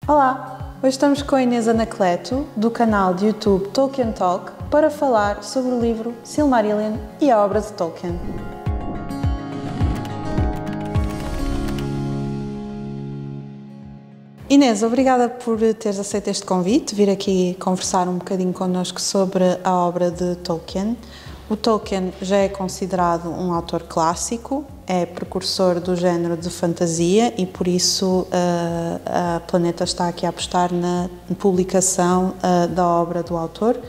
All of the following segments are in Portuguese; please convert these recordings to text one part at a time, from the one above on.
Olá! Hoje estamos com a Inês Anacleto, do canal de YouTube Tolkien Talk, para falar sobre o livro Silmarillion e a obra de Tolkien. Inês, obrigada por teres aceito este convite, vir aqui conversar um bocadinho connosco sobre a obra de Tolkien. O Tolkien já é considerado um autor clássico, é precursor do género de fantasia e por isso a Planeta está aqui a apostar na publicação da obra do autor,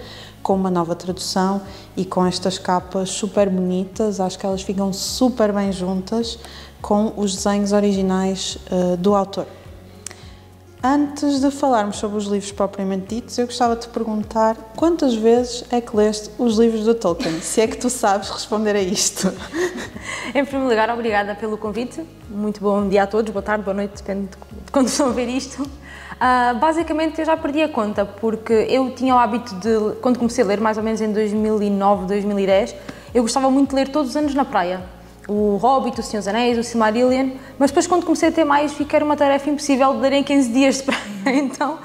com uma nova tradução e com estas capas super bonitas. Acho que elas ficam super bem juntas com os desenhos originais do autor. Antes de falarmos sobre os livros propriamente ditos, eu gostava de te perguntar quantas vezes é que leste os livros do Tolkien, se é que tu sabes responder a isto. Em primeiro lugar, obrigada pelo convite. Muito bom dia a todos, boa tarde, boa noite, depende de quando estão a ver isto. Basicamente, eu já perdi a conta, porque eu tinha o hábito de, quando comecei a ler, mais ou menos em 2009, 2010, eu gostava muito de ler todos os anos na praia. O Hobbit, o Senhor dos Anéis, o Silmarillion, mas depois quando comecei a ter mais vi que era uma tarefa impossível de ler em 15 dias de praia, então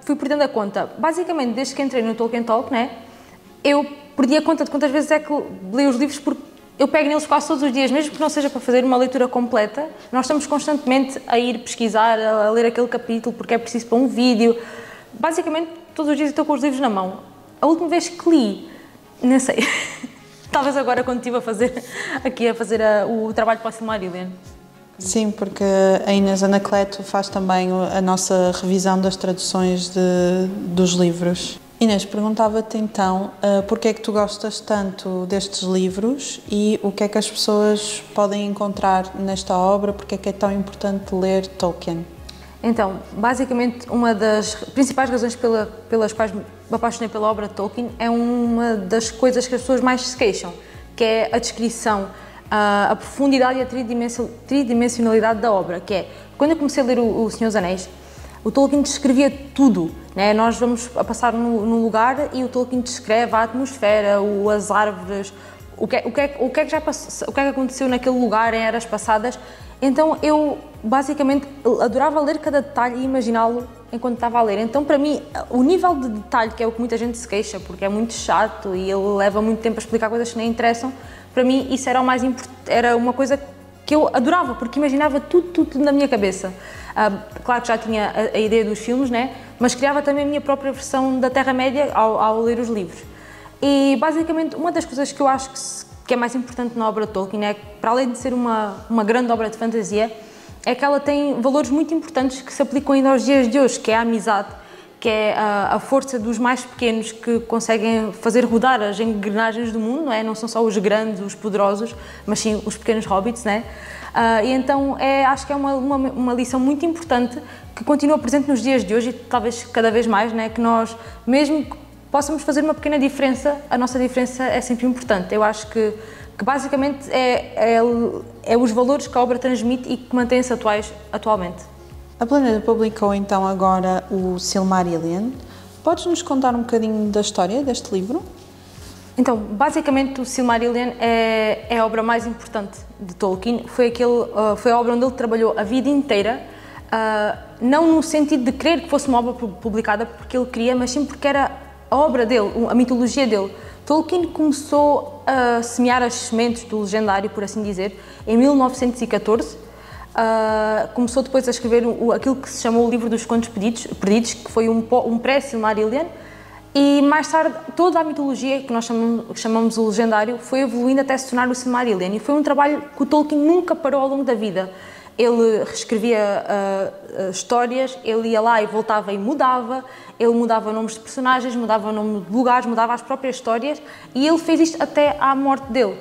fui perdendo a conta. Basicamente, desde que entrei no Tolkien Talk, né, eu perdi a conta de quantas vezes é que leio os livros, porque eu pego neles quase todos os dias, mesmo que não seja para fazer uma leitura completa, nós estamos constantemente a ir pesquisar, a ler aquele capítulo, porque é preciso para um vídeo. Basicamente, todos os dias eu estou com os livros na mão. A última vez que li, não sei... Talvez agora quando estive a fazer o trabalho para o Silmarillion. Sim, porque a Inês Anacleto faz também a nossa revisão das traduções dos livros. Inês, perguntava-te então porque é que tu gostas tanto destes livros e o que é que as pessoas podem encontrar nesta obra, porque é que é tão importante ler Tolkien? Então, basicamente, uma das principais razões pelas quais me apaixonei pela obra de Tolkien é uma das coisas que as pessoas mais se queixam, que é a descrição, a profundidade e a tridimensionalidade da obra, que é, quando eu comecei a ler o Senhor dos Anéis, o Tolkien descrevia tudo, né? Nós vamos a passar num lugar e o Tolkien descreve a atmosfera, as árvores, o que é que aconteceu naquele lugar em eras passadas. Então eu basicamente adorava ler cada detalhe e imaginá-lo enquanto estava a ler. Então para mim o nível de detalhe, que é o que muita gente se queixa, porque é muito chato e ele leva muito tempo a explicar coisas que nem interessam, para mim isso era o mais importante, era uma coisa que eu adorava, porque imaginava tudo na minha cabeça. Claro que já tinha a ideia dos filmes, né? Mas criava também a minha própria versão da Terra-média ao ler os livros. E basicamente uma das coisas que eu acho que é mais importante na obra de Tolkien é que, para além de ser uma grande obra de fantasia, é que ela tem valores muito importantes que se aplicam ainda aos dias de hoje, que é a amizade, que é a força dos mais pequenos que conseguem fazer rodar as engrenagens do mundo, não é? Não são só os grandes, os poderosos, mas sim os pequenos hobbits, né? E então acho que é uma lição muito importante que continua presente nos dias de hoje e talvez cada vez mais, né? Que nós, mesmo que possamos fazer uma pequena diferença, a nossa diferença é sempre importante. Eu acho que basicamente é os valores que a obra transmite e que mantêm-se atuais atualmente. A Planeta publicou então agora o Silmarillion. Podes-nos contar um bocadinho da história deste livro? Então, basicamente o Silmarillion é a obra mais importante de Tolkien. Foi a obra onde ele trabalhou a vida inteira, não no sentido de querer que fosse uma obra publicada porque ele queria, mas sim porque era a obra dele, a mitologia dele. Tolkien começou a semear as sementes do legendário, por assim dizer, em 1914. Começou depois a escrever aquilo que se chamou o Livro dos Contos Perdidos, que foi um pré-Silmarillion, e mais tarde toda a mitologia que nós chamamos o legendário foi evoluindo até se tornar o Silmarillion, e foi um trabalho que o Tolkien nunca parou ao longo da vida. Ele reescrevia histórias, ele ia lá e voltava e mudava, ele mudava nomes de personagens, mudava o nome de lugares, mudava as próprias histórias, e ele fez isto até à morte dele.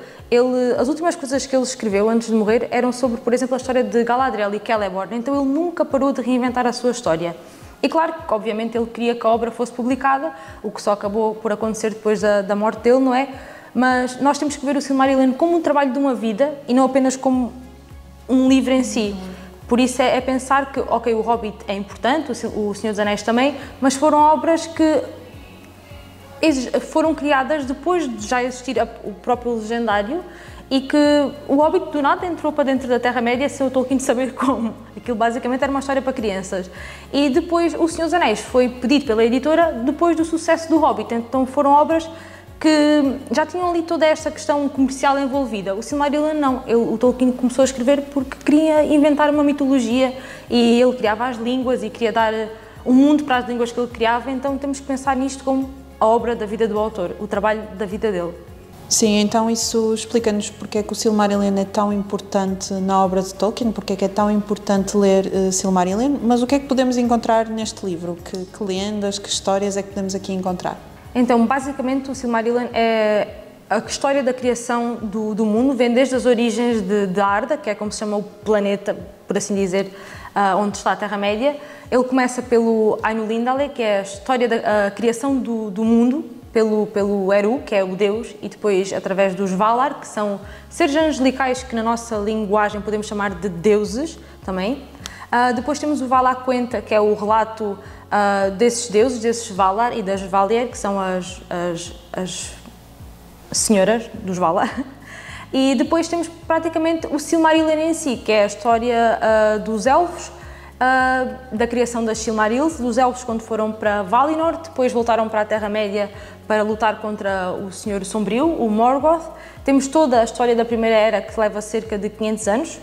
As últimas coisas que ele escreveu antes de morrer eram sobre, por exemplo, a história de Galadriel e Celeborn, então ele nunca parou de reinventar a sua história. E claro que, obviamente, ele queria que a obra fosse publicada, o que só acabou por acontecer depois da morte dele, não é? Mas nós temos que ver o Silmarillion como um trabalho de uma vida e não apenas como um livro em si. Por isso é pensar que, ok, o Hobbit é importante, o Senhor dos Anéis também, mas foram obras que foram criadas depois de já existir o próprio legendário e que o Hobbit do nada entrou para dentro da Terra-média sem o Tolkien saber como. Aquilo basicamente era uma história para crianças. E depois O Senhor dos Anéis foi pedido pela editora depois do sucesso do Hobbit, então foram obras que já tinham ali toda esta questão comercial envolvida. O Silmarillion não, o Tolkien começou a escrever porque queria inventar uma mitologia e ele criava as línguas e queria dar um mundo para as línguas que ele criava, então temos que pensar nisto como a obra da vida do autor, o trabalho da vida dele. Sim, então isso explica-nos porque é que o Silmarillion é tão importante na obra de Tolkien, porque é que é tão importante ler Silmarillion, mas o que é que podemos encontrar neste livro? Que lendas, que histórias é que podemos aqui encontrar? Então, basicamente, o Silmarillion é a história da criação do mundo, vem desde as origens de Arda, que é como se chama o planeta, por assim dizer, onde está a Terra-média. Ele começa pelo Ainulindale, que é a história da criação do mundo, pelo Eru, que é o Deus, e depois através dos Valar, que são seres angelicais que na nossa linguagem podemos chamar de deuses também. Depois temos o Valaquenta, que é o relato desses deuses, desses Valar e das Valier, que são as senhoras dos Valar. E depois temos praticamente o Silmarillion em si, que é a história dos elfos, da criação das Silmarils, dos elfos quando foram para Valinor, depois voltaram para a Terra-média para lutar contra o Senhor Sombrio, o Morgoth. Temos toda a história da Primeira Era, que leva cerca de 500 anos,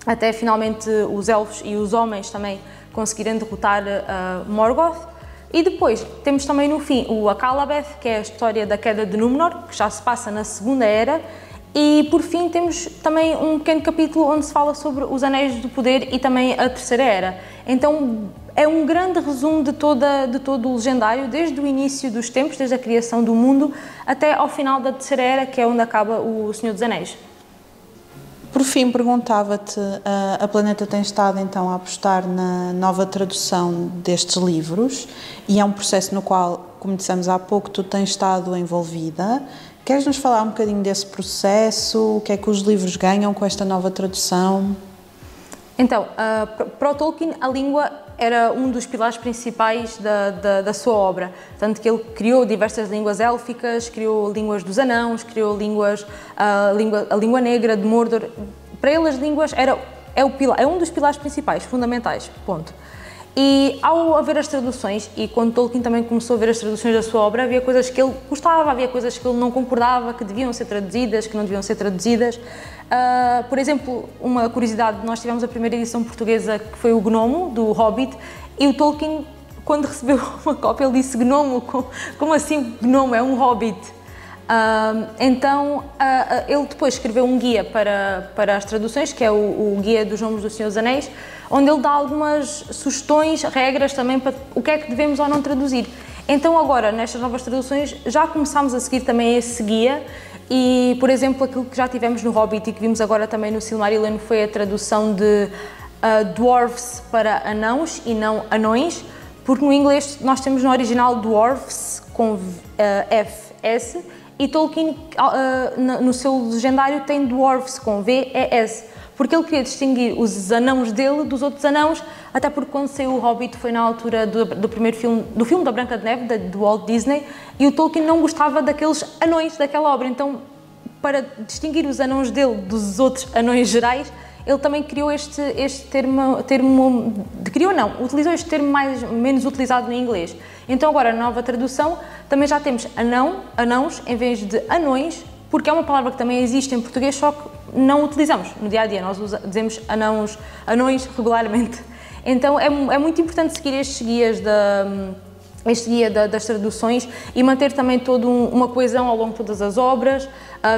até finalmente os elfos e os homens também conseguirem derrotar Morgoth. E depois temos também no fim o Akallabeth, que é a história da queda de Númenor, que já se passa na Segunda Era. E por fim temos também um pequeno capítulo onde se fala sobre os Anéis do Poder e também a Terceira Era. Então é um grande resumo de todo o legendário, desde o início dos tempos, desde a criação do mundo, até ao final da Terceira Era, que é onde acaba o Senhor dos Anéis. Por fim, perguntava-te, a Planeta tem estado então a apostar na nova tradução destes livros e é um processo no qual, como dissemos há pouco, tu tens estado envolvida. Queres nos falar um bocadinho desse processo? O que é que os livros ganham com esta nova tradução? Então, para o Tolkien, a língua era um dos pilares principais da sua obra, tanto que ele criou diversas línguas élficas, criou línguas dos anãos, criou a língua negra de Mordor. Para ele as línguas é um dos pilares principais, fundamentais, ponto. E ao haver as traduções, e quando Tolkien também começou a ver as traduções da sua obra, havia coisas que ele gostava, havia coisas que ele não concordava, que deviam ser traduzidas, que não deviam ser traduzidas. Por exemplo, uma curiosidade, nós tivemos a primeira edição portuguesa, que foi o Gnomo, do Hobbit, e o Tolkien, quando recebeu uma cópia, ele disse: Gnomo, como assim Gnomo? É um Hobbit. Então, ele depois escreveu um guia para as traduções, que é o Guia dos Nomes do Senhor dos Anéis, onde ele dá algumas sugestões, regras também para o que é que devemos ou não traduzir. Então agora, nestas novas traduções, já começámos a seguir também esse guia e, por exemplo, aquilo que já tivemos no Hobbit e que vimos agora também no Silmarillion foi a tradução de dwarves para anãos e não anões, porque no inglês nós temos no original dwarves com FS e Tolkien no seu legendário tem dwarves com VES. Porque ele queria distinguir os anãos dele dos outros anãos, até porque quando saiu o Hobbit foi na altura do primeiro filme, do filme da Branca de Neve, do Walt Disney, e o Tolkien não gostava daqueles anões daquela obra, então para distinguir os anões dele dos outros anões gerais, ele também criou este utilizou este termo menos utilizado em inglês. Então agora, na nova tradução, também já temos anãos, em vez de anões, porque é uma palavra que também existe em português, só que não utilizamos no dia-a-dia, nós dizemos anões regularmente. Então é muito importante seguir este guia das traduções e manter também toda uma coesão ao longo de todas as obras,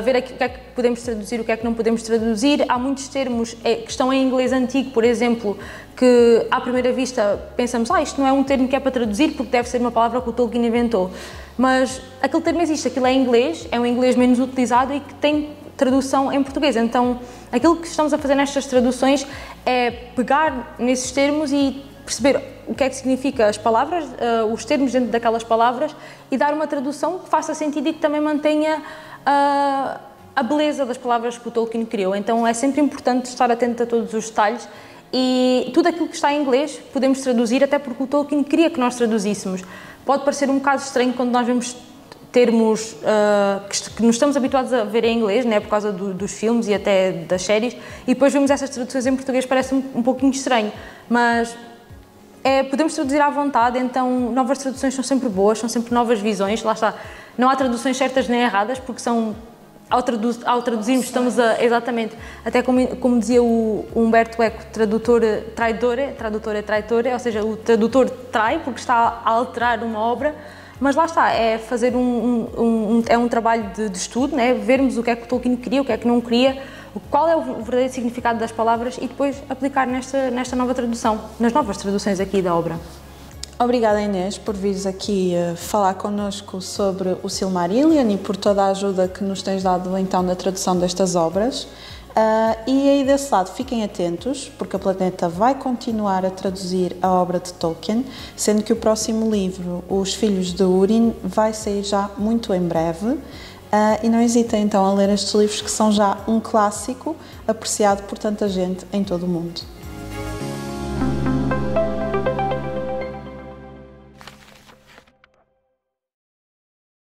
ver aqui o que é que podemos traduzir, o que é que não podemos traduzir. Há muitos termos que estão em inglês antigo, por exemplo, que à primeira vista pensamos, isto não é um termo que é para traduzir porque deve ser uma palavra que o Tolkien inventou. Mas aquele termo existe, aquilo é em inglês, é um inglês menos utilizado e que tem tradução em português. Então, aquilo que estamos a fazer nestas traduções é pegar nesses termos e perceber o que é que significa as palavras, os termos dentro daquelas palavras e dar uma tradução que faça sentido e que também mantenha a beleza das palavras que o Tolkien criou. Então, é sempre importante estar atento a todos os detalhes e tudo aquilo que está em inglês podemos traduzir, até porque o Tolkien queria que nós traduzíssemos. Pode parecer um bocado estranho quando nós vemos termos que nos estamos habituados a ver em inglês, né, por causa dos filmes e até das séries, e depois vemos essas traduções em português, parece um pouquinho estranho, mas podemos traduzir à vontade, então novas traduções são sempre boas, são sempre novas visões, lá está, não há traduções certas nem erradas, porque ao traduzirmos estamos exatamente, até como dizia o Humberto Eco, tradutor traitore, ou seja, o tradutor trai porque está a alterar uma obra, mas lá está, é fazer um trabalho de estudo, né? Vermos o que é que o Tolkien queria, o que é que não queria, qual é o verdadeiro significado das palavras e depois aplicar nesta nova tradução, nas novas traduções aqui da obra. Obrigada, Inês, por vires aqui falar connosco sobre o Silmarillion e por toda a ajuda que nos tens dado então na tradução destas obras. E aí desse lado fiquem atentos, porque a Planeta vai continuar a traduzir a obra de Tolkien, sendo que o próximo livro, Os Filhos de Húrin, vai sair já muito em breve. E não hesitem então a ler estes livros que são já um clássico apreciado por tanta gente em todo o mundo.